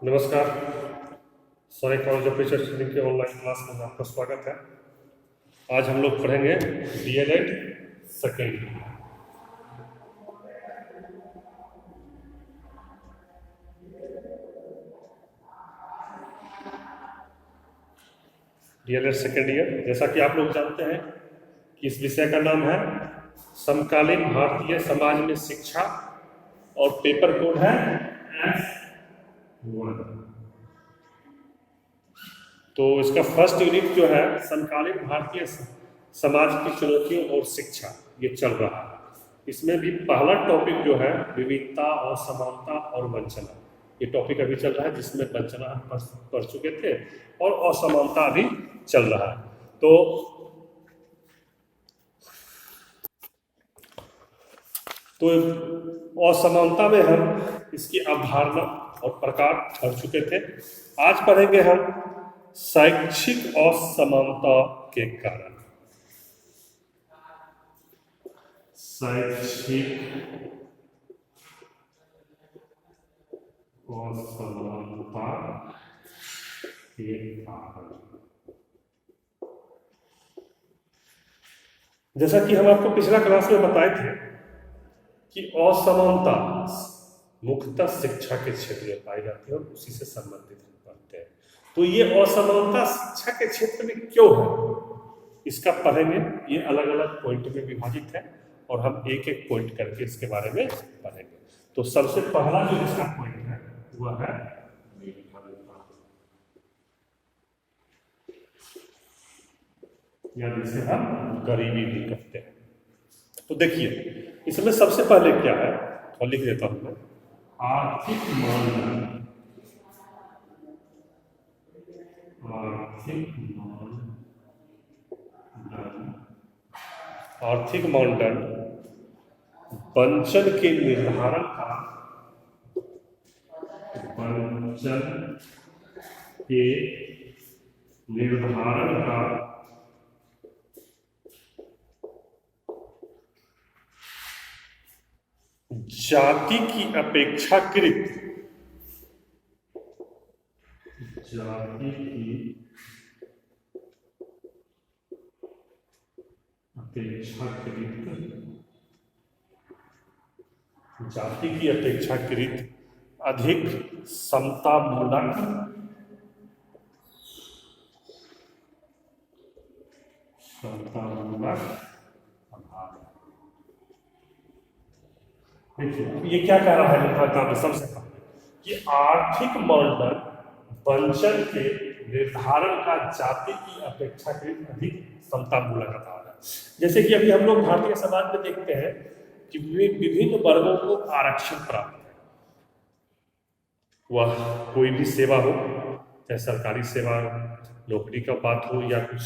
नमस्कार। Sai college of teacher training के online class में आपका स्वागत है। आज हम लोग पढ़ेंगे DElEd second. DElEd second year, जैसा कि आप लोग जानते हैं कि इस विषय का नाम है समकालीन भारतीय समाज में शिक्षा और पेपर कोड है S1। तो इसका फर्स्ट यूनिट जो है समकालीन भारतीय समाज की चुनौतियों और शिक्षा, ये चल रहा है। इसमें भी पहला टॉपिक जो है विविधता और समानता और वंचना, ये टॉपिक अभी चल रहा है, जिसमें वंचना हम पढ़ चुके थे और असमानता अभी चल रहा है। तो असमानता में हम इसकी अवधारणा और प्रकार पढ़ चुके थे। आज पढ़ेंगे हम शैक्षिक असमानता के कारण। शैक्षिक असमानता के कारण, जैसा कि हम आपको पिछला क्लास में बताए थे कि असमानता मुख्यतः शिक्षा के क्षेत्र में पाई जाती है और उसी से संबंधित बनते हैं। तो ये असमानता शिक्षा के क्षेत्र में क्यों है, इसका पढ़ेंगे। ये अलग अलग पॉइंट में विभाजित है और हम एक एक पॉइंट करके इसके बारे में पढ़ेंगे। तो सबसे पहला जो इसका पॉइंट है वह है निर्धनता, या जिसे हम गरीबी भी कहते हैं। तो देखिए, इसमें सबसे पहले क्या है, और लिख देता हूं मैं, आर्थिक मानदंड। आर्थिक मानदंड वंचन के निर्धारण का जाति की अपेक्षाकृत अधिक समतामूलक अभाव। देखिए ये क्या कह रहा है निर्धनता में, सबसे पहले कि आर्थिक मानदंड वंचन के निर्धारण का जाति की अपेक्षाकृत अधिक समतामूलक अभाव है। जैसे कि अभी हम लोग भारतीय समाज में देखते हैं कि विभिन्न वर्गों को आरक्षण प्राप्त है, वह कोई भी सेवा हो, चाहे सरकारी सेवा, नौकरी का बात हो या कुछ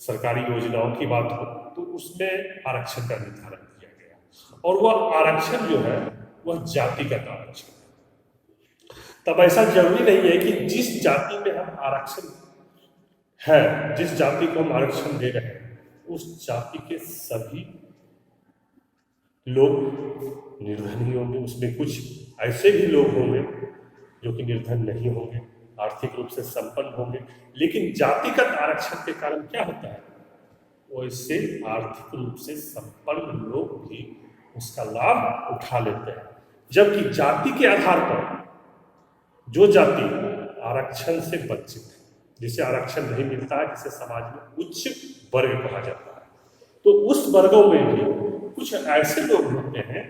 सरकारी योजनाओं की बात हो, तो उसमें आरक्षण का निर्धारण किया गया और वह आरक्षण जो है वह जातिगत आरक्षण है। तब ऐसा जरूरी नहीं है कि जिस जाति में हम आरक्षण है, जिस जाति को हम आरक्षण दे रहे हैं, उस जाति के सभी लोग निर्धन ही होंगे। उसमें कुछ ऐसे भी लोग होंगे जो कि निर्धन नहीं होंगे, आर्थिक रूप से संपन्न होंगे, लेकिन जातिगत आरक्षण के कारण क्या होता है, वैसे आर्थिक रूप से संपन्न लोग भी उसका लाभ उठा लेते हैं। जबकि जाति के आधार पर जो जाति आरक्षण से वंचित है, जिसे आरक्षण नहीं मिलता है, जिसे समाज में उच्च वर्ग कहा जाता है, तो उस वर्गों में भी कुछ ऐसे लोग होते हैं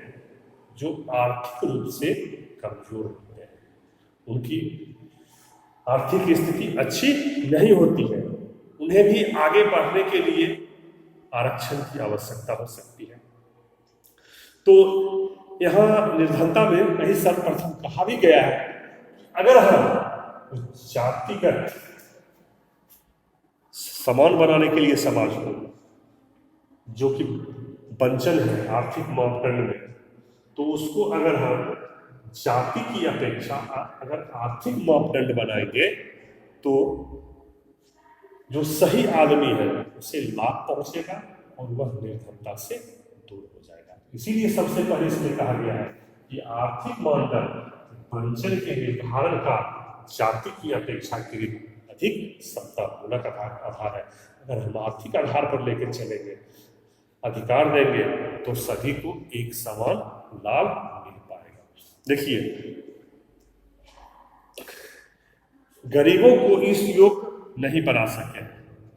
जो आर्थिक रूप से कमजोर होते हैं, उनकी आर्थिक स्थिति अच्छी नहीं होती है, उन्हें भी आगे बढ़ने के लिए आरक्षण की आवश्यकता हो सकती है। तो यहाँ निर्धनता में कहीं सर्वप्रथम कहा भी गया है, अगर हम जातिगत समान बनाने के लिए समाज को, जो कि वंचन है आर्थिक मापदंड में, तो उसको अगर हम जाति की अपेक्षा अगर आर्थिक मापदंड बनाएंगे तो जो सही आदमी है उसे लाभ पहुंचेगा और वह निर्धनता से दूर हो जाएगा। इसीलिए सबसे पहले इसमें कहा गया है कि आर्थिक मानदंड वंचन के निर्धारण का जाति की अपेक्षाकृत अधिक समतामूलक आधार है। अगर हम आर्थिक आधार पर लेकर चलेंगे, अधिकार देंगे, तो सभी को एक समान लाभ मिल पाएगा। देखिए, गरीबों को इस योग्य नहीं बना सके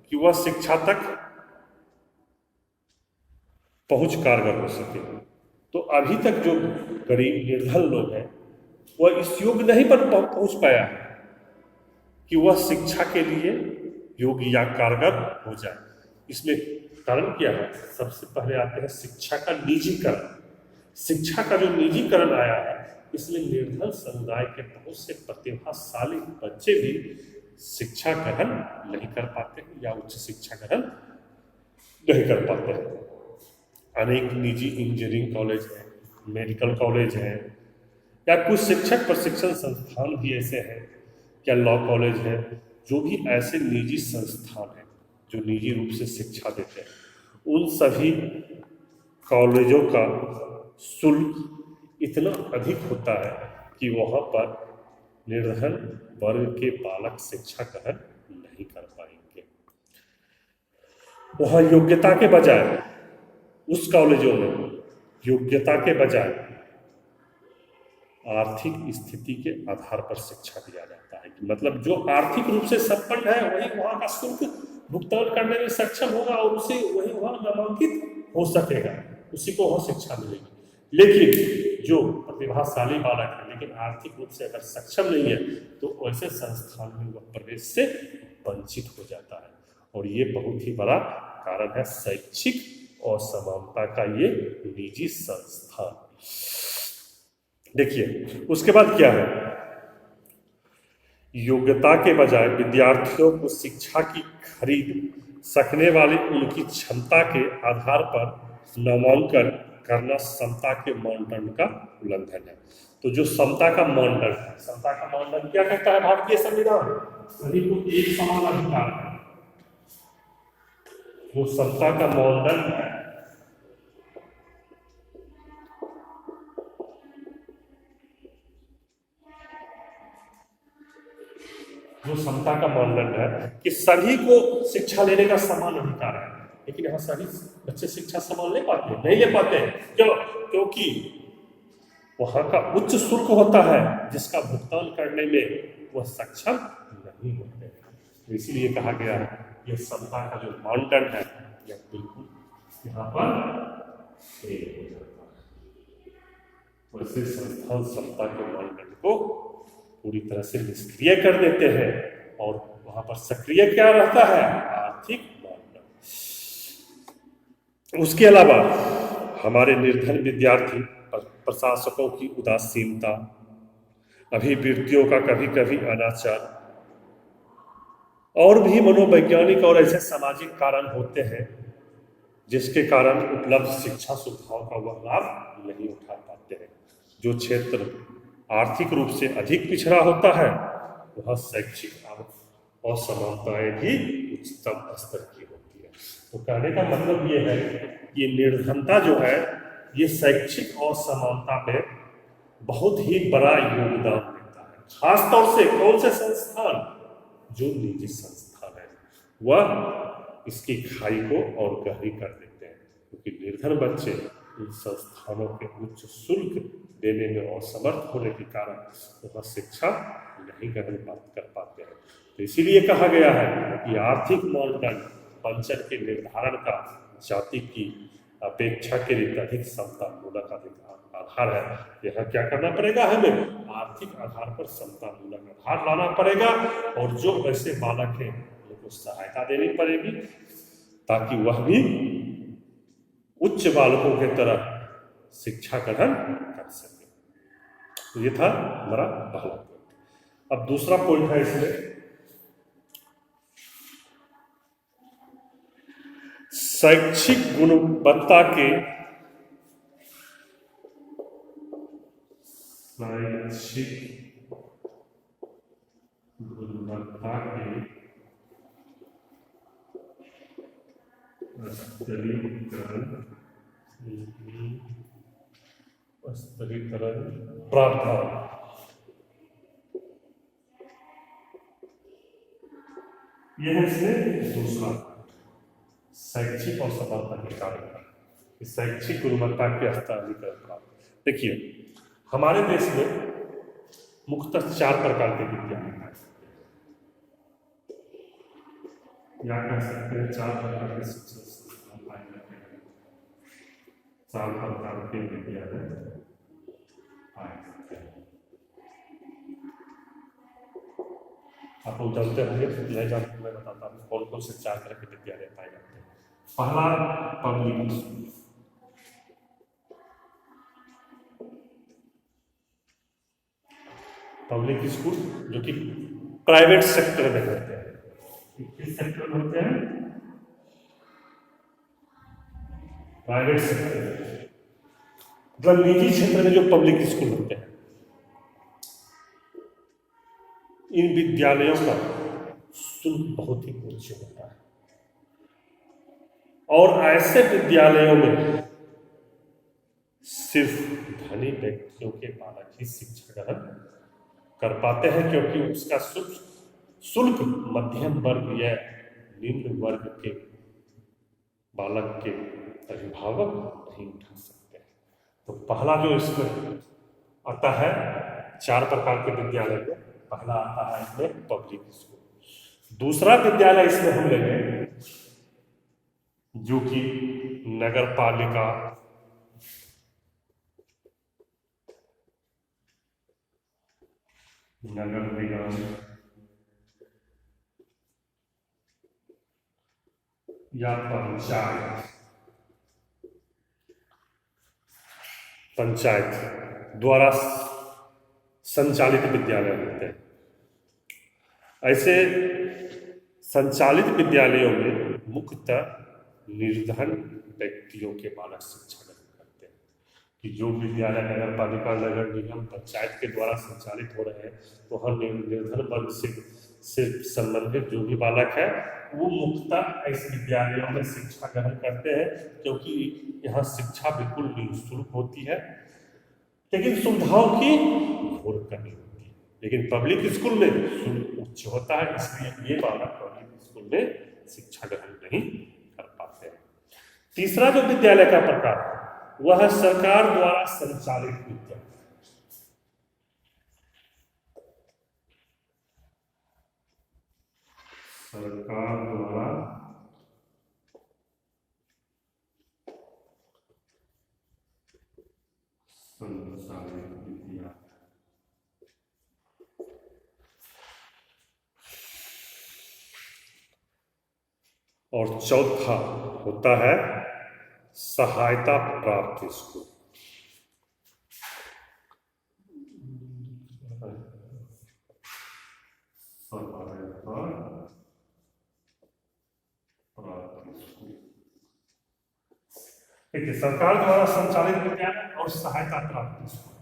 कि वह शिक्षा तक पहुंच कारगर हो सके। तो अभी तक जो गरीब निर्धन लोग हैं वह इस योग्य नहीं पर पहुंच पाया है कि वह शिक्षा के लिए योग्य या कारगर हो जाए। इसमें कारण क्या है? सबसे पहले आते हैं शिक्षा का निजीकरण। शिक्षा का जो निजीकरण आया है, इसमें निर्धन समुदाय के बहुत से प्रतिभाशाली बच्चे भी शिक्षा ग्रहण नहीं कर पाते हैं या उच्च शिक्षा ग्रहण नहीं कर पाते हैं। अनेक निजी इंजीनियरिंग कॉलेज हैं, मेडिकल कॉलेज हैं, या कुछ शिक्षक प्रशिक्षण संस्थान भी ऐसे हैं, क्या लॉ कॉलेज है, जो भी ऐसे निजी संस्थान हैं जो निजी रूप से शिक्षा देते हैं, उन सभी कॉलेजों का शुल्क इतना अधिक होता है कि वहाँ पर निर्धन वर्ग के बालक शिक्षा ग्रहण नहीं कर पाएंगे। वहाँ योग्यता के बजाय, उस कॉलेजों में योग्यता के बजाय आर्थिक स्थिति के आधार पर शिक्षा दिया जाता है। मतलब जो आर्थिक रूप से संपन्न है वही वहाँ का शुल्क भुगतान करने में सक्षम होगा और उसे वही वहाँ नामांकित हो सकेगा, उसी को वहाँ शिक्षा मिलेगी। लेकिन जो प्रतिभाशाली बालक है लेकिन आर्थिक रूप से अगर सक्षम नहीं है, तो ऐसे संस्थान में वह प्रवेश से वंचित हो जाता है। और ये बहुत ही बड़ा कारण है शैक्षिक असमानता का, ये निजी संस्थान। देखिए, उसके बाद क्या है? योग्यता के बजाय विद्यार्थियों को शिक्षा की खरीद सकने वाली उनकी क्षमता के आधार पर नामांकन करना समता के मानदंड का उल्लंघन है। तो जो समता का मानदंड है, समता का मानदंड क्या कहता है भारतीय संविधान? सभी को एक समान अधिकार है। वो समता का मानदंड है, जो समता का मानदंड है कि सभी को शिक्षा लेने का समान अधिकार है। लेकिन यहाँ सभी बच्चे शिक्षा समान ले पाते नहीं ले पाते। क्यों? क्योंकि वहाँ का उच्च शुल्क होता है जिसका भुगतान करने में वह सक्षम नहीं होते। तो इसीलिए कहा गया है यह समता का जो मानदंड है यह बिल्कुल यहाँ पर वैसे संस्थान समता के मानदंड को पूरी तरह से निष्क्रिय कर देते हैं और वहां पर सक्रिय क्या रहता है? आर्थिक मानदंड। उसके अलावा हमारे निर्धन विद्यार्थी प्रशासकों की उदासीनता, अभिवृत्तियों का कभी कभी अनाचार और भी मनोवैज्ञानिक और ऐसे सामाजिक कारण होते हैं जिसके कारण उपलब्ध शिक्षा सुविधाओं का वह लाभ नहीं उठा पाते हैं। जो क्षेत्र आर्थिक रूप से अधिक पिछड़ा होता है वह शैक्षिक असमानताएं भी उच्चतम स्तर की होती है। तो कहने का मतलब ये है कि निर्धनता जो है ये शैक्षिक असमानता में बहुत ही बड़ा योगदान देता है। खासतौर से कौन से संस्थान? जो निजी संस्थान है वह इसकी खाई को और गहरी कर देते हैं, क्योंकि निर्धन बच्चे इन संस्थानों के उच्च शुल्क देने में असमर्थ होने के कारण वह शिक्षा नहीं ग्रहण कर पाते हैं। तो इसीलिए कहा गया है कि आर्थिक मानदंड पंचन के निर्धारण का जाति की अपेक्षा के लिए अधिक समतामूलक आधार है। यह क्या करना पड़ेगा? हमें आर्थिक आधार पर समतामूलक आधार लाना पड़ेगा और जो ऐसे बालक हैं उनको सहायता देनी पड़ेगी ताकि वह भी उच्च बालकों के तरह शिक्षा ग्रहण कर सके। तो ये था हमारा पहला पॉइंट। अब दूसरा पॉइंट है इसमें शैक्षिक गुणवत्ता के स्तरीकरण प्रावधान। यह है इसमें दूसरा शैक्षिक और समानता के कारण शैक्षिक गुणवत्ता के स्तरीकरण का। देखिए हमारे देश में मुख्यतः 4 प्रकार के विद्यालय हैं, या कह सकते हैं 4 प्रकार के शिक्षण संस्थान पाए जाते हैं, 4 प्रकार के विद्यालय पाए जाते हैं। आप लोग जानते होंगे, नहीं जानते मैं बताता हूँ कौन कौन से 4 तरह के विद्यालय पाए जाते हैं। पहला पब्लिक स्कूल, पब्लिक स्कूल जो कि प्राइवेट सेक्टर में होते हैं। किस सेक्टर में होते हैं? प्राइवेट सेक्टर में, मतलब निजी क्षेत्र में जो पब्लिक स्कूल होते हैं, इन विद्यालयों का शुल्क बहुत ही उच्च होता है और ऐसे विद्यालयों में सिर्फ धनी व्यक्तियों के बालक ही शिक्षा ग्रहण कर पाते हैं, क्योंकि उसका शुल्क मध्यम वर्ग या निम्न वर्ग के बालक के अभिभावक नहीं उठा सकते हैं। तो पहला जो इसमें आता है 4 प्रकार के विद्यालय में, पहला आता है इसमें पब्लिक स्कूल। दूसरा विद्यालय इसमें हम लेंगे जो कि नगर पालिका, नगर निगम या पंचायत द्वारा संचालित विद्यालय होते हैं। ऐसे संचालित विद्यालयों में मुख्यतः निर्धन व्यक्तियों के बालक शिक्षा ग्रहण करते हैं, कि जो विद्यालय नगर पालिका, नगर निगम, पंचायत के द्वारा संचालित हो रहे हैं, तो हर निर्धन वर्ग से संबंधित जो भी बालक है वो मुख्यतः ऐसे विद्यालयों में शिक्षा ग्रहण करते हैं, क्योंकि यहाँ शिक्षा बिल्कुल निःशुल्क होती है, लेकिन सुविधाओं की घोर कमी होती है। लेकिन पब्लिक स्कूल में शुल्क उच्च होता है, इसलिए ये बालक पब्लिक स्कूल में शिक्षा ग्रहण नहीं कर पाते हैं। तीसरा जो विद्यालय का प्रकार है वह है सरकार द्वारा संचालित विद्यालय। सरकार द्वारा संचालित विद्यालय। और चौथा होता है सहायता प्राप्त स्कूल। देखिए सरकार द्वारा संचालित विद्यालय और सहायता प्राप्त स्कूल,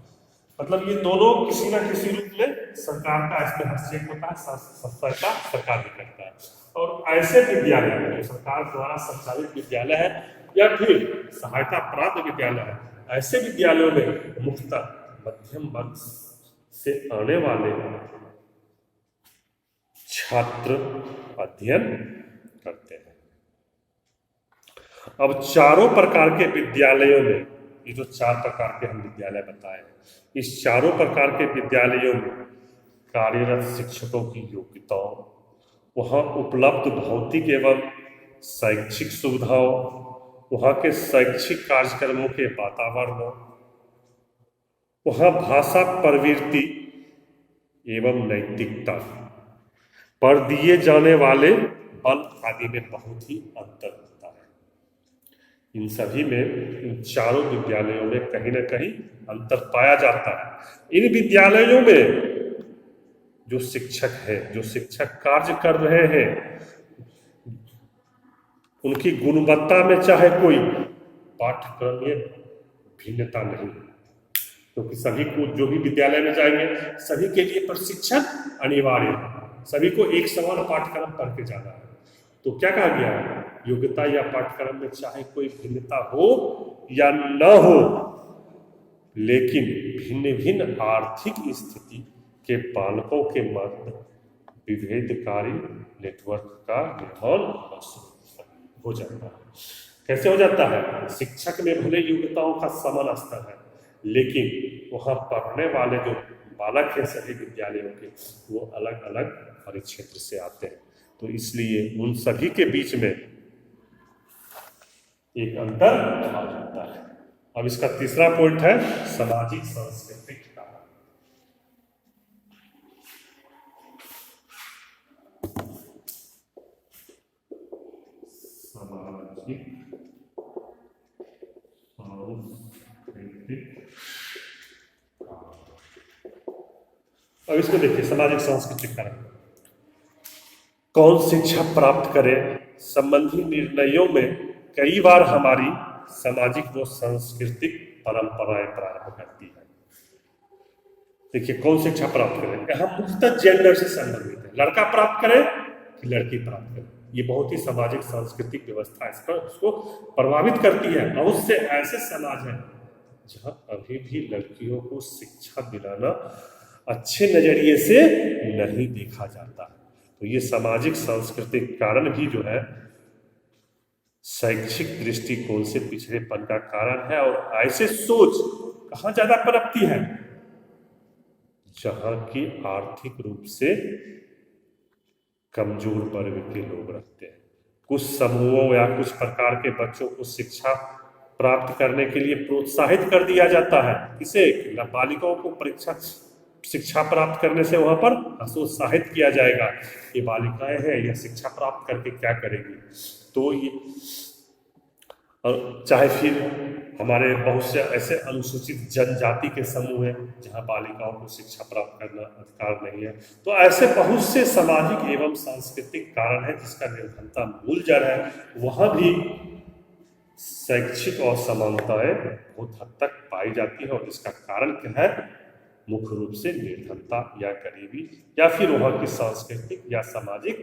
मतलब ये दोनों किसी न किसी रूप में सरकार का इसमें हस्तक्षेप होता है, सहायता सरकार भी करता है। और ऐसे विद्यालय जो सरकार द्वारा संचालित विद्यालय है या फिर सहायता प्राप्त विद्यालय है, ऐसे विद्यालयों में मुख्यतः मध्यम वर्ग से आने वाले छात्र अध्ययन करते हैं। अब चारों प्रकार के विद्यालयों में, ये जो 4 प्रकार के हम विद्यालय बताए, इस चारों प्रकार के विद्यालयों में कार्यरत शिक्षकों की योग्यताओं, वहाँ उपलब्ध भौतिक एवं शैक्षिक सुविधाओं, वहाँ के शैक्षिक कार्यक्रमों के वातावरणों, वहाँ भाषा प्रवृत्ति एवं नैतिकता पर दिए जाने वाले बल आदि में बहुत ही अंतर होता है। इन सभी में, इन चारों विद्यालयों में कहीं न कहीं अंतर पाया जाता है। इन विद्यालयों में जो शिक्षक है, जो शिक्षक कार्य कर रहे हैं, उनकी गुणवत्ता में चाहे कोई पाठ्यक्रमीय भिन्नता नहीं है, क्योंकि सभी को, जो भी विद्यालय में जाएंगे, सभी के लिए प्रशिक्षण अनिवार्य है, सभी को एक समान पाठ्यक्रम पढ़ के जाना है। तो क्या कहा गया है, योग्यता या पाठ्यक्रम में चाहे कोई भिन्नता हो या न हो, लेकिन भिन्न भिन्न आर्थिक स्थिति के बालकों के मध्य विभेदकारी नेटवर्क का निर्माण हो जाता है। कैसे हो जाता है? शिक्षक में भले योग्यताओं का समान स्तर है, लेकिन वहाँ पढ़ने वाले जो बालक हैं सभी विद्यालयों के, वो अलग अलग परिक्षेत्र से आते हैं। तो इसलिए उन सभी के बीच में एक अंतर आ जाता है। अब इसका तीसरा पॉइंट है सामाजिक सांस्कृतिक कारण। सामाजिक सांस्कृतिक। अब इसको देखिए, सामाजिक सांस्कृतिक कारण। कौन शिक्षा प्राप्त करे संबंधी निर्णयों में कई बार हमारी सामाजिक व सांस्कृतिक परंपराएं प्रारंभ करती है। देखिए, कौन शिक्षा प्राप्त करे, हम मुख्तलिफ जेंडर से संबंधित है, लड़का प्राप्त करे कि लड़की प्राप्त करे, ये बहुत ही सामाजिक सांस्कृतिक व्यवस्था इसको प्रभावित करती है। बहुत से ऐसे समाज हैं जहां अभी भी लड़कियों को शिक्षा दिलाना अच्छे नजरिए से नहीं देखा जाता है। तो ये सामाजिक सांस्कृतिक कारण भी जो है शैक्षिक दृष्टिकोण से पिछड़ेपन का कारण है। और ऐसे सोच कहाँ ज्यादा पनपती है? जहां की आर्थिक रूप से कमजोर वर्ग के लोग रहते हैं। कुछ समूहों या कुछ प्रकार के बच्चों को शिक्षा प्राप्त करने के लिए प्रोत्साहित कर दिया जाता है। किसे? बालिकाओं को परीक्षा शिक्षा प्राप्त करने से वहां पर हतोत्साहित किया जाएगा। ये बालिकाएं हैं, यह शिक्षा प्राप्त करके क्या करेगी? तो ये, और चाहे फिर हमारे बहुत से ऐसे अनुसूचित जनजाति के समूह हैं जहां बालिकाओं को शिक्षा प्राप्त करना अधिकार नहीं है। तो ऐसे बहुत से सामाजिक एवं सांस्कृतिक कारण है जिसका निर्धनता मूल जड़ है। वहां भी शैक्षिक असमानताएं बहुत हद तक पाई जाती है। और इसका कारण क्या है? मुख्य रूप से निर्धनता या गरीबी, या फिर वहाँ की सांस्कृतिक या सामाजिक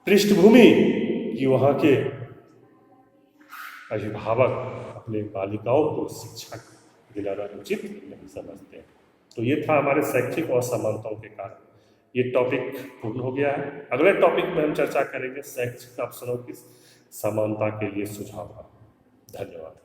पृष्ठभूमि कि वहाँ के अभिभावक अपने बालिकाओं को शिक्षा दिलाना उचित नहीं समझते हैं। तो ये था हमारे शैक्षिक असमानताओं के कारण। ये टॉपिक पूर्ण हो गया है। अगले टॉपिक में हम चर्चा करेंगे शैक्षिक अवसरों की समानता के लिए सुझाव। धन्यवाद।